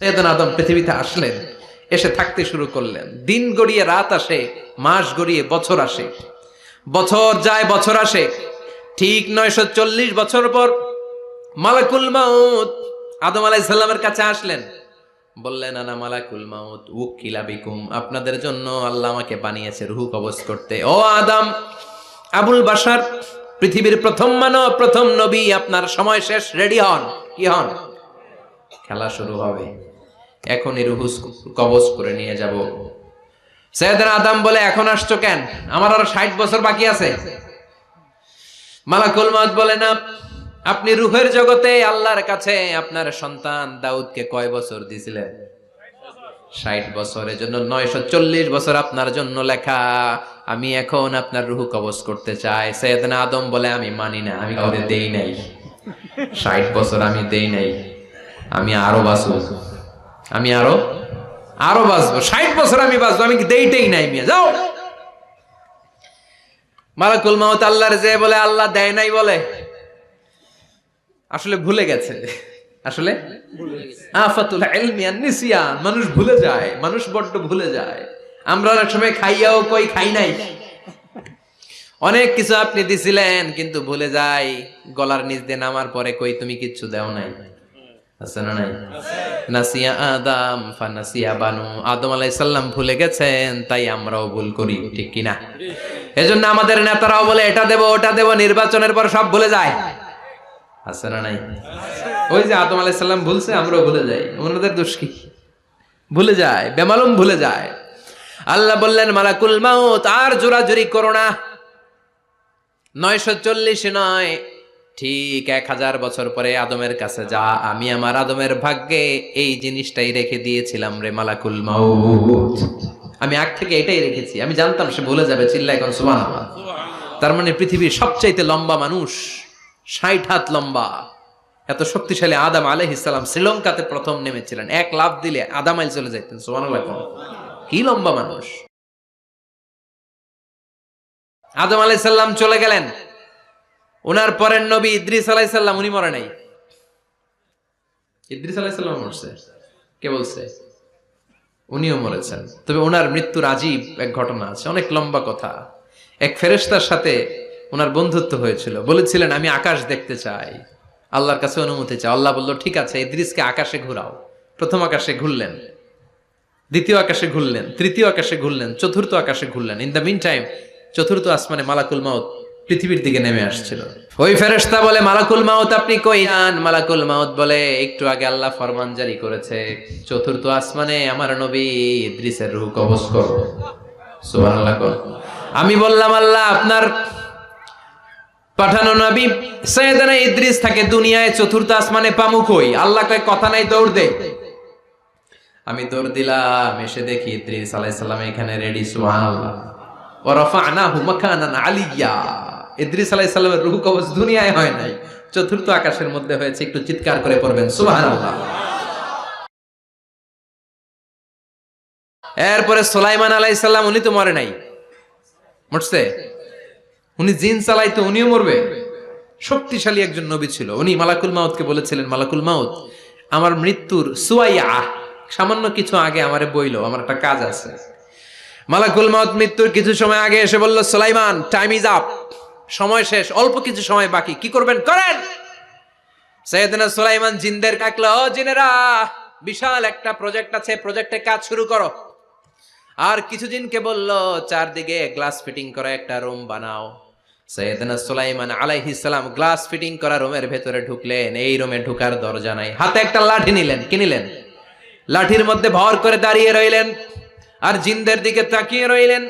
সৈয়দনা আদম পৃথিবীতে আসলেন, এসে থাকতে শুরু করলেন। দিন গড়িয়ে রাত আসে, মাস গড়িয়ে বছর আসে, বছর যায় বছর আসে। ঠিক 940 বছর পর মালাকুল মাউত আদম আলাইহিস সালামের কাছে আসলেন, বললেন আনা মালাকুল মাউত উকিলা বিকুম, আপনাদের জন্য আল্লাহ আমাকে বানিয়েছে রূহ কবজ করতে। ও আদম, আবুল বাশার, পৃথিবীর প্রথম মানব, প্রথম নবী, আপনার সময় শেষ, রেডি হন। কি হন? খেলা শুরু হবে, এখনই রূহ কবজ করে নিয়ে যাব। সৈয়দনা আদম বলে, এখন আসছো কেন? আমার আরো 60 বছর বাকি আছে। মালাকুল মাউত বলে, না, আপনি রূহের জগতে আল্লাহর কাছে আপনার সন্তান দাউদকে কয় বছর দিয়েছিলেন? 60 বছর। এজন্য 940 বছর আপনার জন্য লেখা। আমি এখন আপনার রূহ কবজ করতে চাই। সৈয়দনা আদম বলে, আমি মানি না, আমি কাউকে দেই নাই। 60 বছর আমি দেই নাই, আমি আরো বাঁচবো, আমি আরো বাঁচবো, 60 বছর আমি বাঁচবো, আমি দেইতেই নাই। মিয়া যাও। মালাকুল মাউত আল্লাহর যে বলে, আল্লাহ দেয় নাই বলে, আসলে ভুলে গেছে। আসলে আফাতুল ইলমি আন নিসিয়ান, মানুষ ভুলে যায়, মানুষ বড্ড ভুলে যায়। আমরা অনেক সময় খাইয়াও কই খাই নাই। অনেক কিছু আপনি দিছিলেন কিন্তু ভুলে যাই, গলার নিচ দিয়ে নামার পরে কই তুমি কিচ্ছু দাও নাই। আছে না নাই? নাসিয়া আদম ফানাসিয়া বানু, আদম আলাইহিস সালাম ভুলে গেছেন, তাই আমরাও ভুল করি, ঠিক কি না? এজন্য আমাদের নেতারাও বলে এটা দেব ওটা দেব, নির্বাচনের পর সব ভুলে যায়। আছে না নাই? ওই যে আদম আলাইহিস সালাম ভুলছে, আমরাও ভুলে যাই। ওনাদের দোষ কি? ভুলে যায়, বেমালুম ভুলে যায়। আল্লাহ বললেন, মালাকুল মাউত আর জোরাজুরি করো না। 940 নয়, ঠিক 1000 বছর পরে আদমের কাছে যা। আমি আমার আদমের ভাগ্যে এই জিনিসটাই রেখে দিয়েছিলাম রে মালাকুল মাউত। আমি আগ থেকে এটাই রেখেছি, আমি জানতাম সে ভুলে যাবে। চিল্লায় কোন সুবহানাল্লাহ। তার মানে পৃথিবীর সবচাইতে লম্বা মানুষ, 60 হাত লম্বা, এত শক্তিশালী আদম আলাইহিস সালাম শ্রীলঙ্কাতে প্রথম নেমেছিলেন। এক লাফ দিলে আধা মাইল চলে যাইতেন। সুবহানাল্লাহ। কি লম্বা মানুষ। আদম আলাইহিস সালাম চলে গেলেন, ওনার পরের নবী ইদ্রিস আলাইহিস সালাম, উনি মরে নাই। ইদ্রিস আলাইহিস সালাম মরছে, কে বলছে? উনিও মরেছেন। তবে ওনার মৃত্যুর আজীব এক ঘটনা আছে, অনেক লম্বা কথা। এক ফেরেশতার সাথে ওনার বন্ধুত্ব হয়েছিল, বলেছিলেন আমি আকাশ দেখতে চাই, আল্লাহর কাছে অনুমতি চাই। আল্লাহ বলল ঠিক আছে, ইদ্রিসকে আকাশে ঘুরাও। প্রথম আকাশে ঘুরলেন, দ্বিতীয় আকাশে ঘুরলেন, তৃতীয় আকাশে ঘুরলেন, চতুর্থ আকাশে ঘুরলেন। ইন দ্য মিন টাইম চতুর্থ আসমানে মালাকুল মাউত পৃথিবীর দিকে নেমে আসছিল। ওই ফেরেশতা বলে, মালাকুল মাউত আপনি কই যান? মালাকুল মাউত বলে, একটু আগে আল্লাহ ফরমান জারি করেছে, চতুর্থ আসমানে আমার নবী ইদ্রিসের রূহ কবজ করো। সুবহানাল্লাহ। আমি বললাম, আল্লাহ আপনার পাঠানো নবী সৈয়দনা ইদ্রিস থাকে দুনিয়ায়, চতুর্থ আসমানে পামু কই? আল্লাহ কয় কথা নাই, দৌড় দে। আমি দৌড় দিলাম, এসে দেখি ইদ্রিস আলাইহিস সালাম এখানে রেডি। সুবহানাল্লাহ। ওয়া রাফা'নাহু মাকানান আলিয়্যা। ইদ্রিস আলাইহিস সালামের রূহ কবজ দুনিয়ায় হয় নাই, চতুর্থ আকাশের মধ্যে হয়েছে। একটু চিৎকার করে পড়বেন সুবহানাল্লাহ। এরপরে সুলাইমান আলাইহিস সালাম, উনি তো মরে নাই, মরছে? উনি জিন চালাইতো, উনিও মরবে? শক্তিশালী একজন নবী ছিল। উনি মালাকুল মাউতকে বলেছিলেন, মালাকুল মাউত আমার মৃত্যুর সুয়াইয়া, সামান্য কিছু আগে আমারে বইলো, আমার একটা কাজ আছে। মালাকুল মাউত মৃত্যুর কিছু সময় আগে এসে বলল, সুলাইমান টাইম ইজ আপ, সময় শেষ, অল্প কিছু সময় বাকি, কি করবেন করেন। সাইয়েদনা সুলাইমান জিনদের ডাকলো, ও জিনেরা, বিশাল একটা প্রজেক্ট আছে, প্রজেক্টে কাজ শুরু করো। আর কিছু জিনকে বলল, চারদিকে গ্লাস ফিটিং করা একটা রুম বানাও। সাইয়েদনা সুলাইমান আলাইহিস সালাম গ্লাস ফিটিং করা রুমের ভেতরে ঢুকলেন। এই রুমে ঢুকার দরজা নাই, হাতে একটা লাঠি নিলেন। কি নিলেন? লাঠির মধ্যে ভর করে দাঁড়িয়ে রইলেন আর জিনদের দিকে তাকিয়ে রইলেন।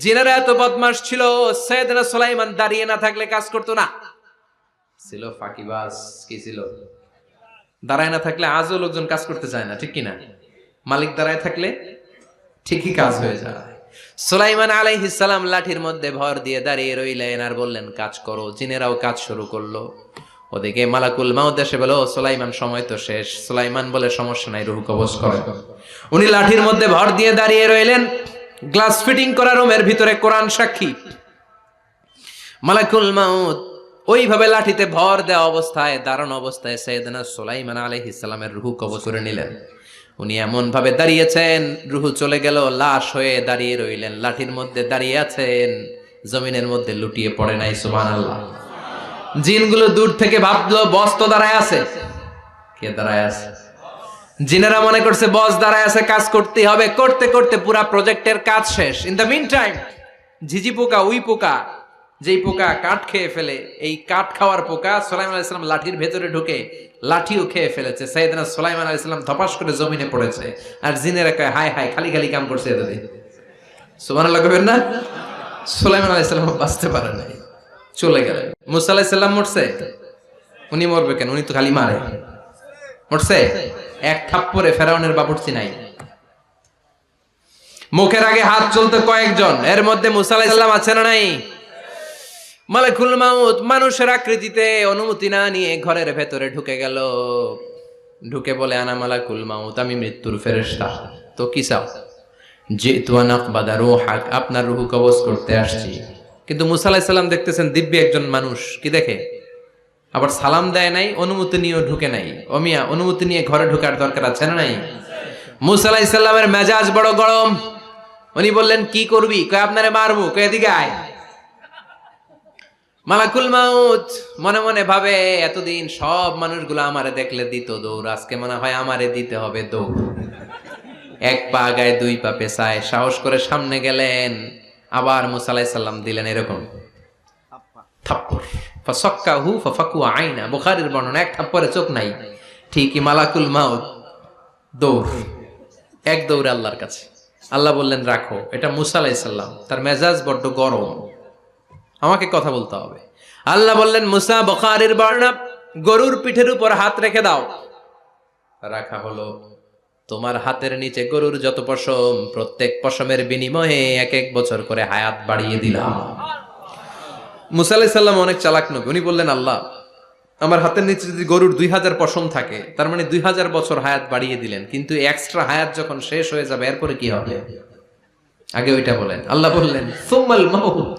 জিনেরা এত বদমাশ ছিল, সাইয়েদনা সুলাইমান দাঁড়িয়ে না থাকলে কাজ করতো না। ছিল ফাঁকিবাজ। কি ছিল? দাঁড়ায় না থাকলে আজও লোকজন কাজ করতে চায় না, ঠিক কিনা? মালিক দাঁড়ায় থাকলে ঠিকই কাজ হয়ে যায়। সুলাইমান আলাইহিস সালাম লাঠির মধ্যে ভর দিয়ে দাঁড়িয়ে রইলেন আর বললেন কাজ করো। জিনেরাও কাজ শুরু করলো। ওদিকে মালাকুল মাউত এসে বলে, ও সুলাইমান সময় তো শেষ। সুলাইমান বলে, সমস্যা নাই, রূহ কবজ করো। উনি লাঠির মধ্যে ভর দিয়ে দাঁড়িয়ে রইলেন। গ্লাস ফিটিং করা রুমের ভিতরে কোরআন সাক্ষী। মালাকুল মাউত ওইভাবে লাঠিতে ভর দেওয়া অবস্থায়, দাঁড়ানো অবস্থায় সাইয়েদনা সুলাইমান আলাইহিস সালামের রূহ কবজ করে নিলেন। উনি এমন ভাবে দাঁড়িয়েছেন, রুহু চলে গেল, লাশ হয়ে দাঁড়িয়ে রইলেন, লাঠির মধ্যে দাঁড়িয়ে আছেন, জমিনের মধ্যে লুটিয়ে পড়ে নাই। সুবহানাল্লাহ। জিনগুলো দূর থেকে ভাবলো বস তো দাঁড়ায় আছে। কে দাঁড়ায় আছে? জিনেরা মনে করছে বস দাঁড়ায় আছে, কাজ করতেই হবে। করতে করতে পুরা প্রজেক্টের কাজ শেষ। ইন দ্য মিন টাইম ঝিঝি পোকা, উই পোকা, যেই পোকা কাঠ খেয়ে ফেলে, এই কাঠ খাওয়ার পোকা সুলাইমান আলাইহিস সালাম লাঠির ভেতরে ঢুকে লাঠিও খেয়ে ফেলেছে। সাইয়েদনা সুলাইমান আলাইহিস সালাম ধপাস করে জমিনে পড়েছে। আর জিনেরা কয় হায় হায়, খালি খালি কাম করছে এতদিন। সুবহানাল্লাহ কইবেন না? সুলাইমান আলাইহিস সালাম বাঁচতে পারে নাই, চলে গেলেন। মুসা আলাইহিস সালাম মরছে? উনি মরবে কেন? উনি তো খালি মারে। মরছে? এক থাপ্পড়ে ফেরাউনের বাবুর্চি নাই। মুখের আগে হাত চলতে কয়েকজন, এর মধ্যে মুসা আলাইহিস সালাম আছে না নাই? মালাকুল মাউত মানুষের আকৃতিতে অনুমতি না নিয়ে ঘরের ভেতরে ঢুকে গেল। ঢুকে বলে আনা মালাকুল মাউত, আমি মৃত্যুর ফেরেশতা। তো কি চাও? জিতু আন আকবাদা রূহাক, আপনার রূহ কবজ করতে আসছি। কিন্তু মুসা আলাইহিস সালাম দেখতেছেন দিব্য একজন মানুষ, কি দেখে? আবার সালাম দেয় নাই, অনুমতি নিয়েও ঢুকে নাই। অমিয়া অনুমতি নিয়ে ঘরে ঢোকার দরকার আছে না নাই? মুসা আলাইহিস সালামের মেজাজ বড় গরম। উনি বললেন কি করবি? কয় আপনারে মারবো। কয় এদিকে আয়। মালাকুল মাউত মনে মনে ভাবে এতদিন সব মানুষগুলো আমারে দেখলে দিত দৌড়, আজকে মনে হয় আমারে দিতে হবে দৌড়। এক পা গায়ে দুই পা পেছায় সাহস করে সামনে গেলেন। আবার মুসা আলাইহিস সালাম দিলেন এরকম থাপ্পড়। ফাসাক্কাহু ফাফাকু আইনা, বুখারীর বর্ণনা, এক থাপ্পড়ে চোখ নাই। ঠিকই মালাকুল মাউত দৌড়, এক দৌড়ে আল্লাহর কাছে। আল্লাহ বললেন রাখো, এটা মুসা আলাইহিস সালাম, তার মেজাজ বড্ড গরম, আমাকে কথা বলতে হবে। আল্লাহ বললেন মুসা, বুখারীর বর্ণনা, গরুর পিঠের উপর হাত রেখে দাও। রাখা হলো। তোমার হাতের নিচে গরুর যত পশম, প্রত্যেক পশমের বিনিময়ে এক এক বছর করে হায়াত বাড়িয়ে দিলাম। মুসা আলাইহিস সালাম অনেক চালাক নবী। উনি বললেন আল্লাহ, আমার হাতের নিচে যদি গরুর 2000 পশম থাকে, তার মানে 2000 বছর হায়াত বাড়িয়ে দিলেন, কিন্তু এক্সট্রা হায়াত যখন শেষ হয়ে যাবে এরপরে কি হবে? আগে ওইটা বলেন। আল্লাহ বললেন সুম্মাল মাউত,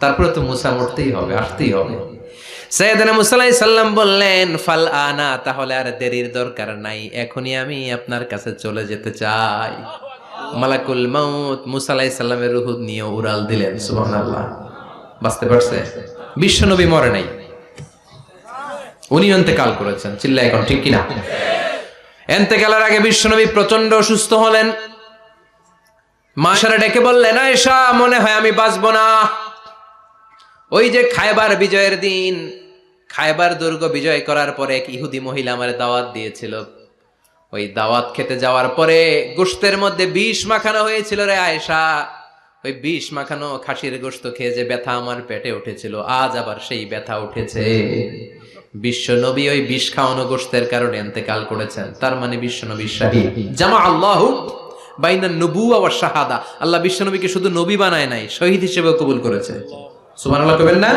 তারপরে তো মুসা মরতেই হবে, আসতেই হবে। সাইয়েদনা মুসা আলাইহিস সালাম বললেন ফাল আনা, তাহলে আর দেরির দরকার নাই, এখনই আমি আপনার কাছে চলে যেতে চাই। মালাকুল মাউত মুসা আলাইহিস সালামের রূহ নিয়ে উড়াল দিলেন। সুবহানাল্লাহ। বাঁচতে পারছে? বিশ্বনবী মরে নাই, উনি ইন্তেকাল করেছেন। চিল্লায় এখন ঠিক কিনা? ইন্তেকালের আগে বিশ্বনবী প্রচন্ড অসুস্থ হলেন। মাশারে ডেকে বললেন আয়েশা, মনে হয় আমি বাঁচবো না। ওই যে খায়বার বিজয়ের দিন, খায়বার দুর্গ বিজয় করার পরে এক ইহুদি মহিলা আমার দাওয়াত দিয়েছিল। ওই দাওয়াত খেতে যাওয়ার পরে গোশতের মধ্যে বিষ মাখানো হয়েছিল রে আয়েশা। ওই বিষ মাখানো খাসির গোশত খেয়ে যে ব্যথা আমার পেটে উঠেছিল, আজ আবার সেই ব্যথা উঠেছে। বিশ্ব নবী ওই বিষ খাওয়ানো গোশতের কারণে ইন্তেকাল করেছেন। তার মানে বিশ্ব নবী শাহীদ। জামা আল্লাহু বাইনান নবুওয়া ওয়াশ শাহাদা, আল্লাহ বিশ্ব নবীকে শুধু নবী বানায় নাই, শহীদ হিসেবে কবুল করেছে। সুবহানাল্লাহ কইবেন না?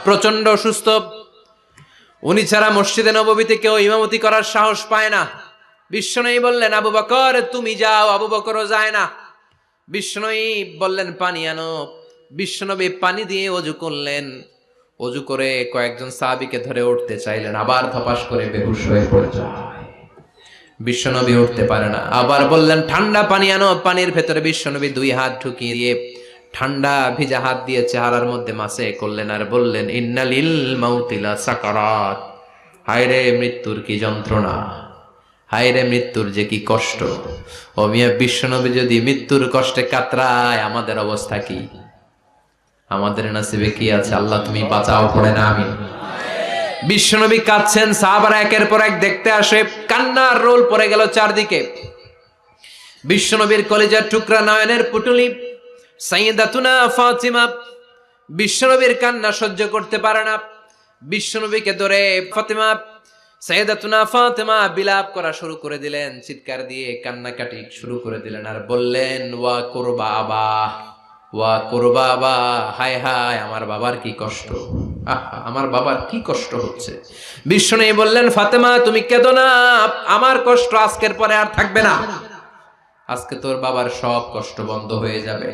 প্রচন্ড অসুস্থ, উনি ছাড়া মসজিদে নববীতে কেউ ইমামতি করার সাহস পায় না। বিশ্বনবী বললেন আবু বকর তুমি যাও, আবু বকরও যায় না। বিশ্বনবী বললেন পানি আনো। বিশ্বনবী পানি দিয়ে ওযু করলেন। ওযু করে কয়েকজন সাহাবীকে ধরে উঠতে চাইলেন, আবার ধপাস করে বেহুশ হয়ে পড়ে যায়। বিশ্বনবী উঠতে পারে না। আবার বললেন ঠান্ডা পানি আনো। পানির ভেতরে বিশ্বনবী দুই হাত ঢুকিয়ে দিয়ে ঠান্ডা ভিজা হাত দিয়ে চেহারার মধ্যে মাসে করলেন আর বললেন ইন্নালিল মাউতিলা সাকারাত, হায়রে মৃত্যুর কি যন্ত্রণা, হায়রে মৃত্যুর যে কি কষ্ট। ও মিয়া, বিশ্বনবী যদি মৃত্যুর কষ্টে কাতরায়, আমাদের অবস্থা কি? আমাদের নসিবে কি আছে? আল্লাহ তুমি বাঁচাও, পড়ে না আমি। বিশ্বনবী কাঁদছেন, সাহাবারা একের পর এক দেখতে আসে, কান্নার রোল পড়ে গেল চারদিকে। বিশ্বনবীর কলিজার টুকরা নয়নের পুটুলি সাইয়্যিদাতুনা ফাতিমা বিশ্বনবীর কান্না সহ্য করতে পারে না। বিশ্বনবীকে ধরে ফাতিমা, সাইয়্যিদাতুনা ফাতিমা বিলাপ করা শুরু করে দিলেন, চিৎকার দিয়ে কান্নাকাটি শুরু করে দিলেন আর বললেন ওয়া কুরবাবা, ওয়া কুরবাবা, হায় হায় আমার বাবার কি কষ্ট, আহা আমার বাবার কি কষ্ট হচ্ছে। বিশ্বনবী বললেন ফাতেমা তুমি কেঁদো না, আমার কষ্ট আজকের পরে আর থাকবে না, আজকে তোর বাবার সব কষ্ট বন্ধ হয়ে যাবে।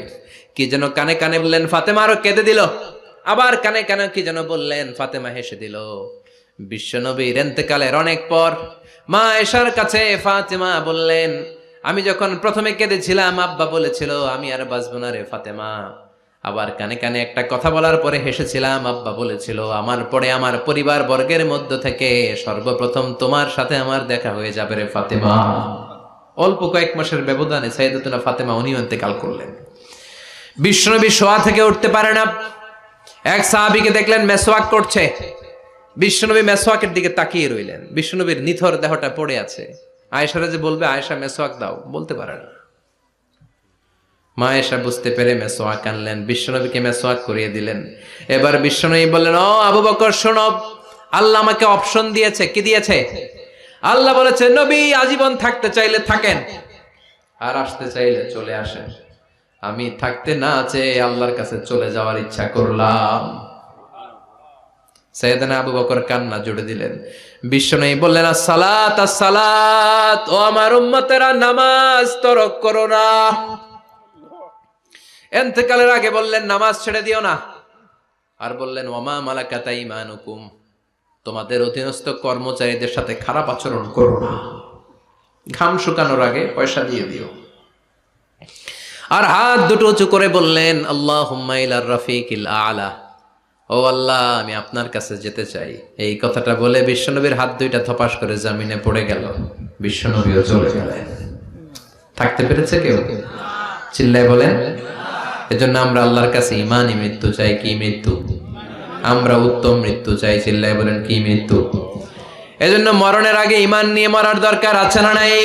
কি যেন কানে কানে বললেন, ফাতেমা আরো কেঁদে দিল। আবার কানে কানে কি যেন বললেন, ফাতেমা হেসে দিল। বিশ্বনবীর ইন্তেকালের অনেক পর মা আয়েশার কাছে ফাতেমা বললেন, আমি যখন প্রথমে কেঁদেছিলাম আব্বা বলেছিল আমি আর বাঁচব না রে ফাতেমা। আবার কানে কানে একটা কথা বলার পরে হেসেছিলাম, আব্বা বলেছিল আমার পরে আমার পরিবার বর্গের মধ্য থেকে সর্বপ্রথম তোমার সাথে আমার দেখা হয়ে যাবে রে ফাতেমা। অল্প কয়েক মাসের ব্যবধানে সাইয়েদাতুনা ফাতেমা উনিও ইন্তেকাল করলেন। বিশ্বনবী শোয়া থেকে উঠতে পারে না। এক সাহাবীকে দেখলেন মেসওয়াক করছে, বিশ্বনবী মেসওয়াকের দিকে তাকিয়ে রইলেন। বিশ্বনবীর নিথর দেহটা পড়ে আছে। আয়েশারা যে বলবে আয়েশা মেসওয়াক দাও, বলতে পারে না। মা আয়েশা বুঝতে পেরে মেসওয়াক আনলেন, বিশ্বনবীকে মেসওয়াক করিয়ে দিলেন। এবার বিশ্বনবী বললেন, ও আবু বকর শোনো, আল্লাহ আমাকে অপশন দিয়েছে। কি দিয়েছে? আল্লাহ বলেছে নবী আজীবন থাকতে চাইলে থাকেন, আর আসতে চাইলে চলে আসেন। আমি থাকতে না চেয়ে আল্লাহর কাছে চলে যাওয়ার ইচ্ছা করলাম। সাইয়েদনা আবু বকর কান্না জুড়ে দিলেন। বিশ্বনবী বললেন, আসসালাত আসসালাত, ও আমার উম্মতেরা নামাজ তরক করো না। ইন্তেকালের আগে বললেন নামাজ ছেড়ে দিও না। আর বললেন ওয়ামা মালাকাত আইমানুকুম, তোমাদের অধীনস্থ কর্মচারীদের সাথে খারাপ আচরণ করো না। ঘাম শুকানোর আগে পয়সা দিয়ে দিও। আর হাত দুটো উঁচু করে বললেন আল্লাহুম্মা ইলার রাফিকিল আলা, ও আল্লাহ আমি আপনার কাছে যেতে চাই। এই কথাটা বলে বিশ্বনবীর হাত দুইটা ধপাস করে জমিনে পড়ে গেল। বিশ্বনবীও চলে গেলেন। থাকতে পেরেছে কেউ? চিল্লায় বলেন। এজন্য আমরা আল্লাহর কাছে ঈমানি মৃত্যু চাই। কি মৃত্যু? আমরা উত্তম মৃত্যু চাই। চিল্লায় বলেন কি মৃত্যু? এজন্য মরণের আগে ঈমান নিয়ে মরার দরকার আছে না নাই?